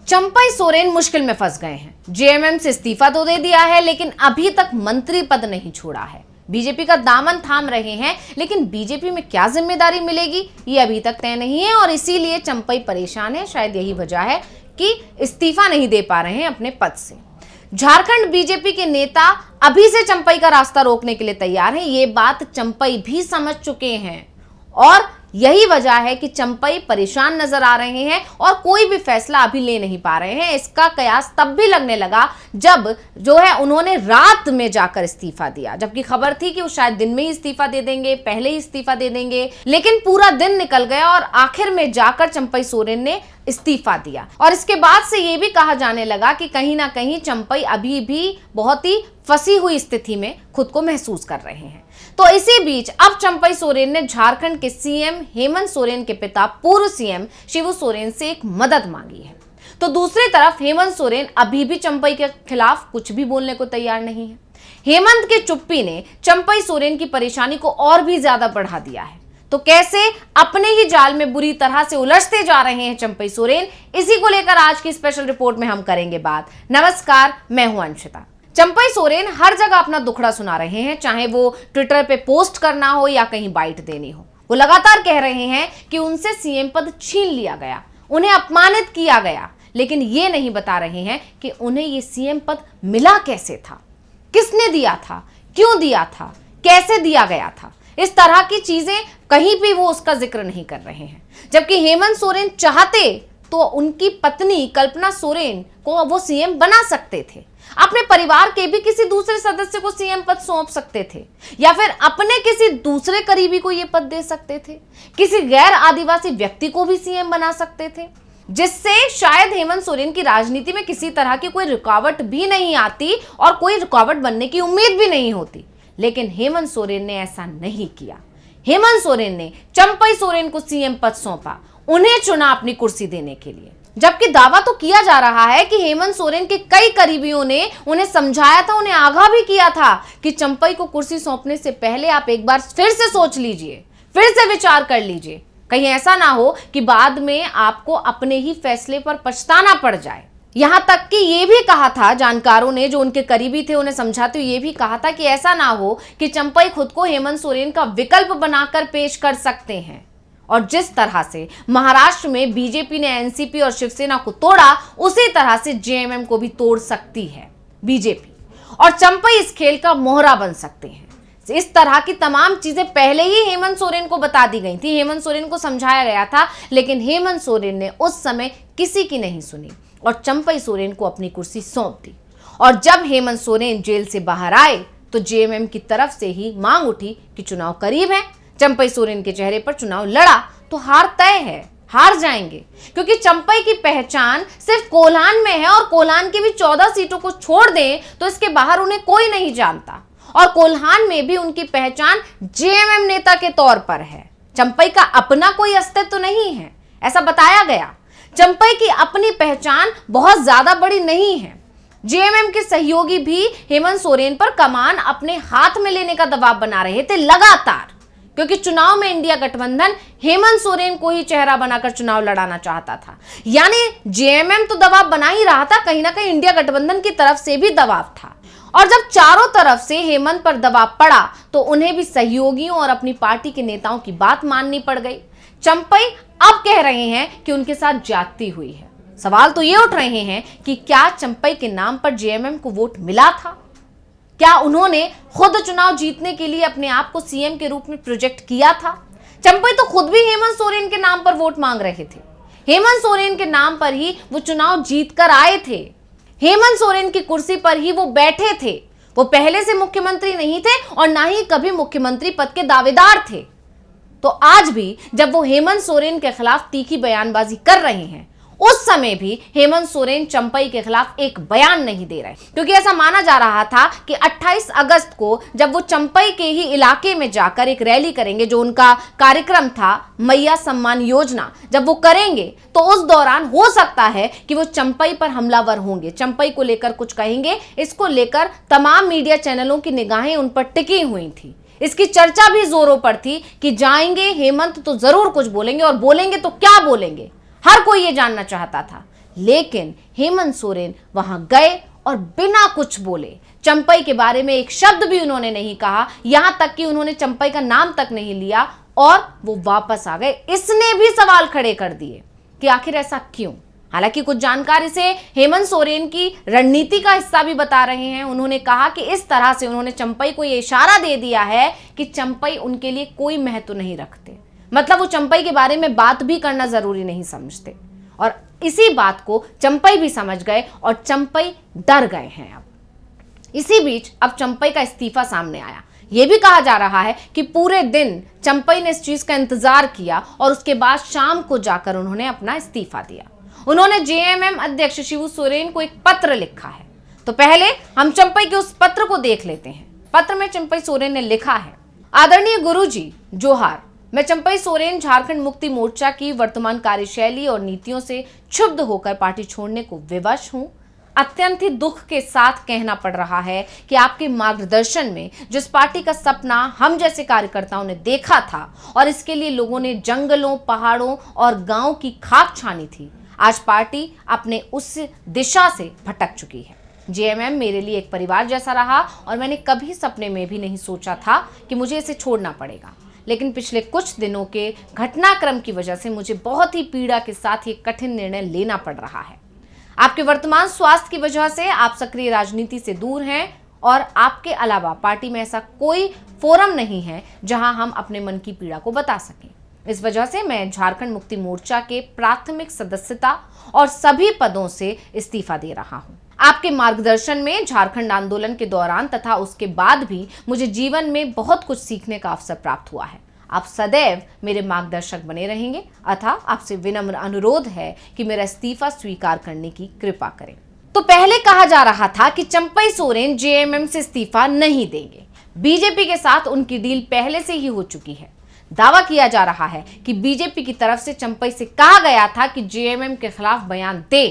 चंपई सोरेन मुश्किल में फंस गए हैं। जेएमएम से इस्तीफा तो दे दिया है, लेकिन अभी तक मंत्री पद नहीं छोड़ा है। बीजेपी का दामन थाम रहे हैं, लेकिन बीजेपी में क्या जिम्मेदारी मिलेगी ये अभी तक तय नहीं है और इसीलिए चंपई परेशान है। शायद यही वजह है कि इस्तीफा नहीं दे पा रहे हैं अपने पद से। झारखंड बीजेपी के नेता अभी से चंपई का रास्ता रोकने के लिए तैयार हैं। ये बात चंपई भी समझ चुके हैं और यही वजह है कि चंपई परेशान नजर आ रहे हैं और कोई भी फैसला अभी ले नहीं पा रहे हैं। इसका कयास तब भी लगने लगा जब उन्होंने रात में जाकर इस्तीफा दिया, जबकि खबर थी कि वो शायद दिन में ही इस्तीफा दे देंगे, पहले ही इस्तीफा दे देंगे, लेकिन पूरा दिन निकल गया और आखिर में जाकर चंपई सोरेन ने इस्तीफा दिया। और इसके बाद से ये भी कहा जाने लगा कि कहीं ना कहीं चंपई अभी भी बहुत ही फंसी हुई स्थिति में खुद को महसूस कर रहे हैं। तो इसी बीच अब चंपई सोरेन ने झारखंड के सीएम हेमंत सोरेन के पिता पूर्व सीएम शिबू सोरेन से एक मदद मांगी है। तो दूसरी तरफ हेमंत सोरेन अभी भी चंपई के खिलाफ कुछ भी बोलने को तैयार नहीं है। हेमंत की चुप्पी ने चंपई सोरेन की परेशानी को और भी ज्यादा बढ़ा दिया है। तो कैसे अपने ही जाल में बुरी तरह से उलझते जा रहे हैं चंपई सोरेन, इसी को लेकर आज की स्पेशल रिपोर्ट में हम करेंगे बात। नमस्कार, मैं हूं अंशिता। चंपई सोरेन हर जगह अपना दुखड़ा सुना रहे हैं, चाहे वो ट्विटर पे पोस्ट करना हो या कहीं बाइट देनी हो। वो लगातार कह रहे हैं कि उनसे सीएम पद छीन लिया गया, उन्हें अपमानित किया गया, लेकिन ये नहीं बता रहे हैं कि उन्हें ये सीएम पद मिला कैसे था, किसने दिया था, क्यों दिया था, कैसे दिया गया था। इस तरह की चीजें कहीं भी वो उसका जिक्र नहीं कर रहे हैं। जबकि हेमंत सोरेन चाहते तो उनकी पत्नी कल्पना सोरेन को वो सीएम बना सकते थे, अपने परिवार के भी किसी दूसरे सदस्य को सीएम पद सौंप सकते थे, या फिर अपने किसी दूसरे करीबी को यह पद दे सकते थे, किसी गैर आदिवासी व्यक्ति को भी सीएम बना सकते थे, जिससे शायद हेमंत सोरेन की राजनीति में किसी तरह की कोई रुकावट भी नहीं आती और कोई रुकावट बनने की उम्मीद भी नहीं होती। लेकिन हेमंत सोरेन ने ऐसा नहीं किया। हेमंत सोरेन ने चंपई सोरेन को सीएम पद सौंपा, उन्हें चुना अपनी कुर्सी देने के लिए। जबकि दावा तो किया जा रहा है कि हेमंत सोरेन के कई करीबियों ने उन्हें समझाया था, उन्हें आगाह भी किया था कि चंपई को कुर्सी सौंपने से पहले आप एक बार फिर से सोच लीजिए, फिर से विचार कर लीजिए, कहीं ऐसा ना हो कि बाद में आपको अपने ही फैसले पर पछताना पड़ जाए। यहां तक कि ये भी कहा था जानकारों ने, जो उनके करीबी थे उन्हें समझाते हुए ये भी कहा था कि ऐसा ना हो कि चंपई खुद को हेमंत सोरेन का विकल्प बनाकर पेश कर सकते हैं। और जिस तरह से महाराष्ट्र में बीजेपी ने एनसीपी और शिवसेना को तोड़ा, उसी तरह से जेएमएम को भी तोड़ सकती है बीजेपी, और चंपई इस खेल का मोहरा बन सकते हैं। इस तरह की तमाम चीजें पहले ही हेमंत सोरेन को बता दी गई थी, हेमंत सोरेन को समझाया गया था, लेकिन हेमंत सोरेन ने उस समय किसी की नहीं सुनी और चंपई सोरेन को अपनी कुर्सी सौंप दी। और जब हेमंत सोरेन जेल से बाहर आए तो जेएमएम की तरफ से ही मांग उठी कि चुनाव करीब है, चंपई सोरेन के चेहरे पर चुनाव लड़ा तो हार तय है, हार जाएंगे, क्योंकि चंपई की पहचान सिर्फ कोल्हान में है और कोल्हान की भी 14 सीटों को छोड़ दें तो इसके बाहर उन्हें कोई नहीं जानता। और कोल्हान में भी उनकी पहचान जेएमएम नेता के तौर पर है। चंपई का अपना कोई अस्तित्व तो नहीं है, ऐसा बताया गया। चंपई की अपनी पहचान बहुत ज्यादा बड़ी नहीं है। जेएमएम के सहयोगी भी हेमंत सोरेन पर कमान अपने हाथ में लेने का दबाव बना रहे थे लगातार, क्योंकि चुनाव में इंडिया गठबंधन हेमंत सोरेन को ही चेहरा बनाकर चुनाव लड़ाना चाहता था। यानी जेएमएम तो दबाव बना ही रहा था, कहीं ना कहीं इंडिया गठबंधन की तरफ से भी दबाव था। और जब चारों तरफ से हेमंत पर दबाव पड़ा तो उन्हें भी सहयोगियों और अपनी पार्टी के नेताओं की बात माननी पड़ गई। चंपई अब कह रहे हैं कि उनके साथ ज्यादती हुई है। सवाल तो ये उठ रहे हैं कि क्या चंपई के नाम पर जेएमएम को वोट मिला था? क्या उन्होंने खुद चुनाव जीतने के लिए अपने आप को सीएम के रूप में प्रोजेक्ट किया था? चंपई तो खुद भी हेमंत सोरेन के नाम पर वोट मांग रहे थे, हेमंत सोरेन के नाम पर ही वो चुनाव जीतकर आए थे, हेमंत सोरेन की कुर्सी पर ही वो बैठे थे। वो पहले से मुख्यमंत्री नहीं थे और ना ही कभी मुख्यमंत्री पद के दावेदार थे। तो आज भी जब वो हेमंत सोरेन के खिलाफ तीखी बयानबाजी कर रहे हैं, उस समय भी हेमंत सोरेन चंपई के खिलाफ एक बयान नहीं दे रहे, क्योंकि ऐसा माना जा रहा था कि 28 अगस्त को जब वो चंपई के ही इलाके में जाकर एक रैली करेंगे, जो उनका कार्यक्रम था मैया सम्मान योजना, जब वो करेंगे तो उस दौरान हो सकता है कि वो चंपई पर हमलावर होंगे, चंपई को लेकर कुछ कहेंगे। इसको लेकर तमाम मीडिया चैनलों की निगाहें उन पर टिकी हुई थी। इसकी चर्चा भी जोरों पर थी कि जाएंगे हेमंत तो जरूर कुछ बोलेंगे, और बोलेंगे तो क्या बोलेंगे, हर कोई ये जानना चाहता था। लेकिन हेमंत सोरेन वहां गए और बिना कुछ बोले, चंपई के बारे में एक शब्द भी उन्होंने नहीं कहा, यहां तक कि उन्होंने चंपई का नाम तक नहीं लिया और वो वापस आ गए। इसने भी सवाल खड़े कर दिए कि आखिर ऐसा क्यों। हालांकि कुछ जानकार इसे हेमंत सोरेन की रणनीति का हिस्सा भी बता रहे हैं। उन्होंने कहा कि इस तरह से उन्होंने चंपई को यह इशारा दे दिया है कि चंपई उनके लिए कोई महत्व नहीं रखते, मतलब वो चंपई के बारे में बात भी करना जरूरी नहीं समझते। और इसी बात को चंपई भी समझ गए और चंपई डर गए हैं। अब इसी बीच अब चंपई का इस्तीफा सामने आया। यह भी कहा जा रहा है कि पूरे दिन चंपई ने इस चीज का इंतजार किया और उसके बाद शाम को जाकर उन्होंने अपना इस्तीफा दिया। उन्होंने जेएमएम अध्यक्ष शिबू सोरेन को एक पत्र लिखा है। तो पहले हम चंपई के उस पत्र को देख लेते हैं। पत्र में चंपई सोरेन ने लिखा है, आदरणीय गुरुजी जोहार, मैं चंपई सोरेन झारखंड मुक्ति मोर्चा की वर्तमान कार्यशैली और नीतियों से क्षुब्ध होकर पार्टी छोड़ने को विवश हूं। अत्यंत ही दुख के साथ कहना पड़ रहा है कि आपके मार्गदर्शन में जिस पार्टी का सपना हम जैसे कार्यकर्ताओं ने देखा था और इसके लिए लोगों ने जंगलों, पहाड़ों और गांव की खाक छानी थी, आज पार्टी अपने उस दिशा से भटक चुकी है। जेएमएम मेरे लिए एक परिवार जैसा रहा और मैंने कभी सपने में भी नहीं सोचा था कि मुझे इसे छोड़ना पड़ेगा, लेकिन पिछले कुछ दिनों के घटनाक्रम की वजह से मुझे बहुत ही पीड़ा के साथ ये कठिन निर्णय लेना पड़ रहा है। आपके वर्तमान स्वास्थ्य की वजह से आप सक्रिय राजनीति से दूर हैं और आपके अलावा पार्टी में ऐसा कोई फोरम नहीं है जहां हम अपने मन की पीड़ा को बता सकें। इस वजह से मैं झारखंड मुक्ति मोर्चा के प्राथमिक सदस्यता और सभी पदों से इस्तीफा दे रहा हूं। आपके मार्गदर्शन में झारखंड आंदोलन के दौरान तथा उसके बाद भी मुझे जीवन में बहुत कुछ सीखने का अवसर प्राप्त हुआ है। आप सदैव मेरे मार्गदर्शक बने रहेंगे, अतः आपसे विनम्र अनुरोध है कि मेरा इस्तीफा स्वीकार करने की कृपा करें। तो पहले कहा जा रहा था कि चंपई सोरेन जेएमएम से इस्तीफा नहीं देंगे। बीजेपी के साथ उनकी डील पहले से ही हो चुकी है। दावा किया जा रहा है कि बीजेपी की तरफ से चंपई से कहा गया था कि जेएमएम के खिलाफ बयान दे,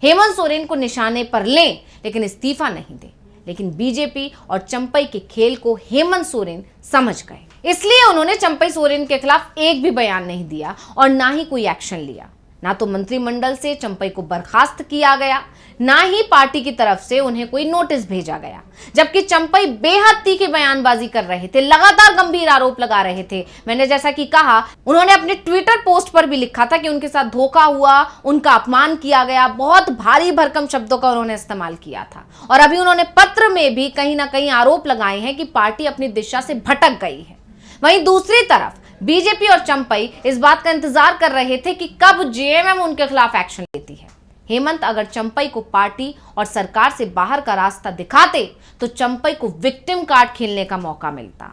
हेमंत सोरेन को निशाने पर लें, लेकिन इस्तीफा नहीं दे। लेकिन बीजेपी और चंपई के खेल को हेमंत सोरेन समझ गए, इसलिए उन्होंने चंपई सोरेन के खिलाफ एक भी बयान नहीं दिया और ना ही कोई एक्शन लिया। ना तो मंत्रिमंडल से चंपई को बर्खास्त किया गया, ना ही पार्टी की तरफ से उन्हें कोई नोटिस भेजा गया। जबकि चंपई बेहद तीखी बयानबाजी कर रहे थे, लगातार गंभीर आरोप लगा रहे थे। मैंने जैसा कि कहा, उन्होंने अपने ट्विटर पोस्ट पर भी लिखा था कि उनके साथ धोखा हुआ, उनका अपमान किया गया, बहुत भारी भरकम शब्दों का उन्होंने इस्तेमाल किया था। और अभी उन्होंने पत्र में भी कहीं ना कहीं आरोप लगाए हैं कि पार्टी अपनी दिशा से भटक गई है। वहीं दूसरी तरफ बीजेपी और चंपई इस बात का इंतजार कर रहे थे कि कब जेएमएम उनके खिलाफ एक्शन लेती है। हेमंत अगर चंपई को पार्टी और सरकार से बाहर का रास्ता दिखाते तो चंपई को विक्टिम कार्ड खेलने का मौका मिलता।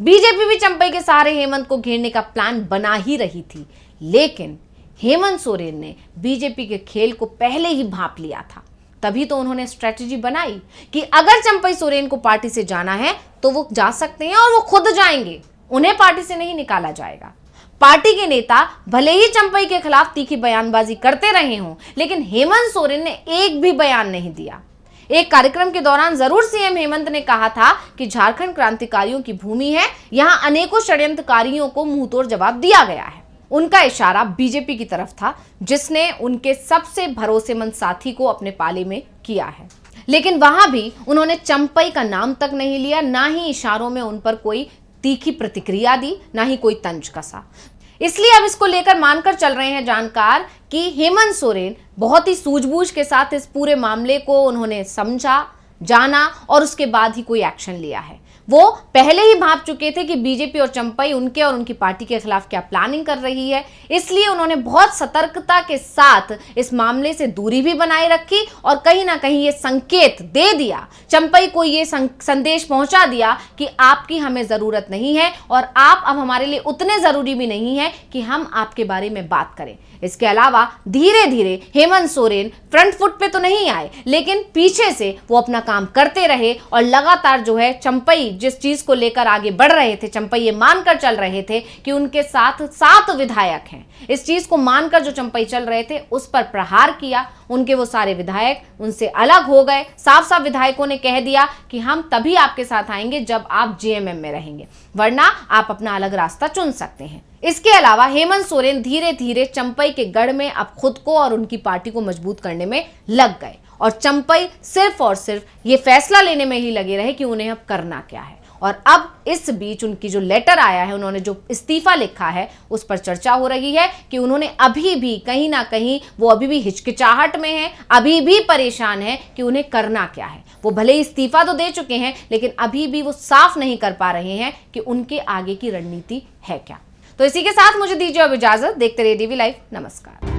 बीजेपी भी चंपई के सहारे हेमंत को घेरने का प्लान बना ही रही थी, लेकिन हेमंत सोरेन ने बीजेपी के खेल को पहले ही भांप लिया था। तभी तो उन्होंने स्ट्रेटेजी बनाई कि अगर चंपई सोरेन को पार्टी से जाना है तो वो जा सकते हैं और वो खुद जाएंगे, उन्हें पार्टी से नहीं निकाला जाएगा। पार्टी के नेता भले ही चंपई के खिलाफ तीखी बयानबाजी करते रहे हों, लेकिन हेमंत सोरेन ने एक भी बयान नहीं दिया। एक कार्यक्रम के दौरान जरूर सीएम हेमंत ने कहा था कि झारखंड क्रांतिकारियों की भूमि है, यहां अनेकों षड्यंत्रकारियों को मुंहतोड़ जवाब दिया गया है। उनका इशारा बीजेपी की तरफ था, जिसने उनके सबसे भरोसेमंद साथी को अपने पाले में किया है। लेकिन वहां भी उन्होंने चंपई का नाम तक नहीं लिया, ना ही इशारों में उन पर कोई तीखी प्रतिक्रिया दी, ना ही कोई तंज कसा। इसलिए अब इसको लेकर मानकर चल रहे हैं जानकार कि हेमंत सोरेन बहुत ही सूझबूझ के साथ इस पूरे मामले को उन्होंने समझा, जाना और उसके बाद ही कोई एक्शन लिया है। वो पहले ही भांप चुके थे कि बीजेपी और चंपई उनके और उनकी पार्टी के खिलाफ क्या प्लानिंग कर रही है, इसलिए उन्होंने बहुत सतर्कता के साथ इस मामले से दूरी भी बनाए रखी और कहीं ना कहीं ये संकेत दे दिया, चंपई को ये संदेश पहुंचा दिया कि आपकी हमें जरूरत नहीं है और आप अब हमारे लिए उतने जरूरी भी नहीं है कि हम आपके बारे में बात करें। इसके अलावा धीरे धीरे हेमंत सोरेन फ्रंट फुट पे तो नहीं आए, लेकिन पीछे से वो अपना काम करते रहे और लगातार जो है चंपई जिस चीज को लेकर आगे बढ़ रहे थे, चंपई ये मानकर चल रहे थे कि उनके साथ 7 विधायक हैं। इस चीज को मानकर जो चंपई चल रहे थे उस पर प्रहार किया। उनके वो सारे विधायक उनसे अलग हो गए। साफ साफ विधायकों ने कह दिया कि हम तभी आपके साथ आएंगे जब आप जेएमएम में रहेंगे, वरना आप अपना अलग रास्ता चुन सकते हैं। इसके अलावा हेमंत सोरेन धीरे धीरे चंपई के गढ़ में अब खुद को और उनकी पार्टी को मजबूत करने में लग गए और चंपई सिर्फ और सिर्फ ये फैसला लेने में ही लगे रहे कि उन्हें अब करना क्या है। और अब इस बीच उनकी जो लेटर आया है, उन्होंने जो इस्तीफा लिखा है, उस पर चर्चा हो रही है कि उन्होंने अभी भी कहीं ना कहीं वो अभी भी हिचकिचाहट में हैं, अभी भी परेशान है कि उन्हें करना क्या है। वो भले इस्तीफा तो दे चुके हैं लेकिन अभी भी वो साफ नहीं कर पा रहे हैं कि उनके आगे की रणनीति है क्या। तो इसी के साथ मुझे दीजिए अब इजाजत। देखते रहिए डीवी लाइव। नमस्कार।